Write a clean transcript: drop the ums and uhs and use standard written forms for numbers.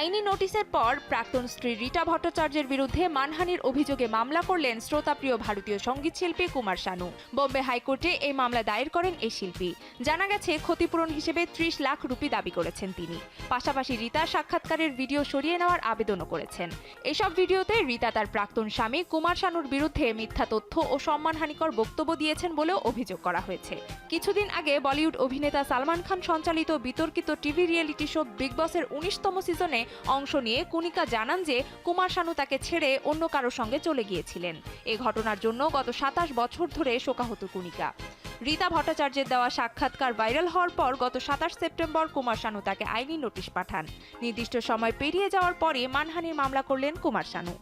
আইনি নোটিশের পর প্রাক্তন স্ত্রী রীতা ভট্টাচার্যের বিরুদ্ধে মানহানির অভিযোগে মামলা করলেন শ্রোতাপ্রিয় ভারতীয় সঙ্গীত শিল্পী কুমার শানু। বোম্বে হাইকোর্টে এই মামলা দায়ের করেন এই শিল্পী। জানা গেছে, ক্ষতিপূরণ হিসেবে ৩০ লাখ রুপি দাবি করেছেন তিনি। পাশাপাশি রীতার সাক্ষাৎকারের ভিডিও সরিয়ে নেওয়ার আবেদনও করেছেন। এসব ভিডিওতে রীতা তার প্রাক্তন স্বামী কুমার শানুর বিরুদ্ধে মিথ্যা তথ্য ও সম্মানহানিকর বক্তব্য দিয়েছেন বলেও অভিযোগ করা হয়েছে। কিছুদিন আগে বলিউড অভিনেতা সালমান খান সঞ্চালিত বিতর্কিত টিভি রিয়েলিটি শো বিগ বসের ১৯তম সিজনে অংশ নিয়ে কুনিকা জানান যে কুমার শানু তাকে ছেড়ে অন্য কারো সঙ্গে চলে গিয়েছিলেন। এ ঘটনার জন্য গত ২৭ বছর ধরে শোকাহত কুনিকা। রীতা ভট্টাচার্যের দেওয়া সাক্ষাৎকার ভাইরাল হওয়ার পর গত ২৭ সেপ্টেম্বর কুমার শানু তাকে আইনি নোটিশ পাঠান। নির্দিষ্ট সময় পেরিয়ে যাওয়ার পরে মানহানির মামলা করলেন কুমার শানু।